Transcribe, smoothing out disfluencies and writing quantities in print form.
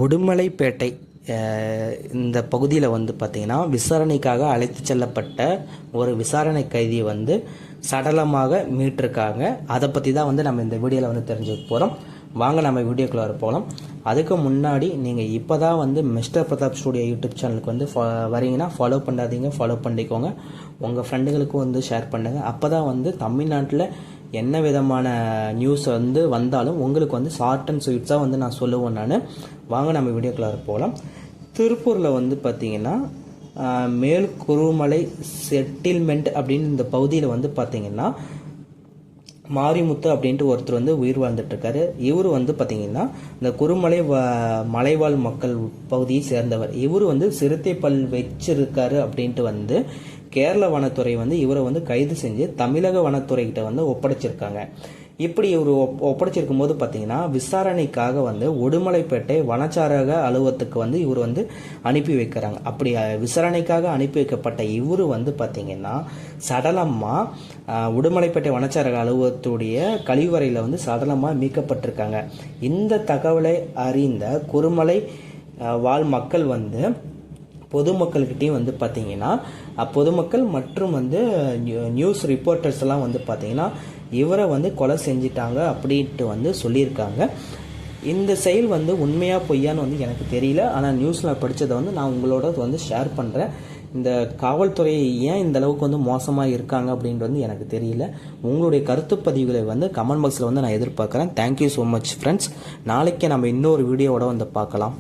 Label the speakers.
Speaker 1: உடுமலைப்பேட்டை இந்த பகுதியில் வந்து பார்த்திங்கன்னா விசாரணைக்காக அழைத்து செல்லப்பட்ட ஒரு விசாரணை கைதியை வந்து சடலமாக மீட்டிருக்காங்க. அதை பற்றி தான் வந்து நம்ம இந்த வீடியோவில் வந்து தெரிஞ்சுக்க போகிறோம். வாங்க நம்ம வீடியோக்குள்ளே போகலாம். அதுக்கு முன்னாடி நீங்கள் இப்போ தான் வந்து மிஸ்டர் பிரதாப் ஸ்டூடியோ யூடியூப் சேனலுக்கு வந்து வரீங்கன்னா ஃபாலோ பண்ணாதீங்க, ஃபாலோ பண்ணிக்கோங்க. உங்கள் ஃப்ரெண்டுகளுக்கும் வந்து ஷேர் பண்ணுங்கள். அப்போ தான் வந்து தமிழ்நாட்டில் என்ன விதமான நியூஸ் வந்து வந்தாலும் உங்களுக்கு வந்து ஷார்ட் அண்ட் ஸ்வீட்ஸாக வந்து நான் சொல்லுவேன். வாங்க நம்ம வீடியோக்குள்ளார போகலாம். திருப்பூரில் வந்து பார்த்திங்கன்னா மேல் குருமலை செட்டில்மெண்ட் அப்படின்னு இந்த பகுதியில் வந்து பார்த்திங்கன்னா மாரிமுத்து அப்படின்ட்டு ஒருத்தர் வந்து உயிர் வாழ்ந்துட்டுருக்காரு. இவர் வந்து பார்த்திங்கன்னா இந்த குருமலை மலைவாழ் மக்கள் பகுதியை சேர்ந்தவர். இவர் வந்து சிறுத்தை பல் வச்சிருக்காரு அப்படின்ட்டு வந்து கேரள வனத்துறை வந்து இவரை வந்து கைது செஞ்சு தமிழக வனத்துறைகிட்ட வந்து ஒப்படைச்சிருக்காங்க. இப்படி இவர் ஒப்படைச்சிருக்கும் போது பார்த்தீங்கன்னா விசாரணைக்காக வந்து உடுமலைப்பேட்டை வனச்சாரக அலுவலகத்துக்கு வந்து இவர் வந்து அனுப்பி வைக்கிறாங்க. அப்படி விசாரணைக்காக அனுப்பி வைக்கப்பட்ட இவர் வந்து பார்த்தீங்கன்னா சடலமாக உடுமலைப்பேட்டை வனச்சாரக அலுவலகத்துடைய கழிவறையில் வந்து சடலமாக மீட்கப்பட்டிருக்காங்க. இந்த தகவலை அறிந்த குருமலை வாழ் மக்கள் வந்து பொதுமக்கள்கிட்டையும் வந்து பார்த்தீங்கன்னா பொதுமக்கள் மற்றும் வந்து நியூஸ் ரிப்போர்ட்டர்ஸ் எல்லாம் வந்து பார்த்தீங்கன்னா இவரை வந்து கொலை செஞ்சிட்டாங்க அப்படின்ட்டு வந்து சொல்லியிருக்காங்க. இந்த செயல் வந்து உண்மையாக பொய்யான்னு வந்து எனக்கு தெரியல. ஆனால் நியூஸில் படித்ததை வந்து நான் உங்களோட வந்து ஷேர் பண்ணுறேன். இந்த காவல்துறை ஏன் இந்த அளவுக்கு வந்து மோசமாக இருக்காங்க அப்படின்ட்டு வந்து எனக்கு தெரியல. உங்களுடைய கருத்து பதிவுகளை வந்து கமெண்ட் பாக்ஸில் வந்து நான் எதிர்பார்க்குறேன். Thank you so much friends. நாளைக்கு நம்ம இன்னொரு வீடியோவோட வந்து பார்க்கலாம்.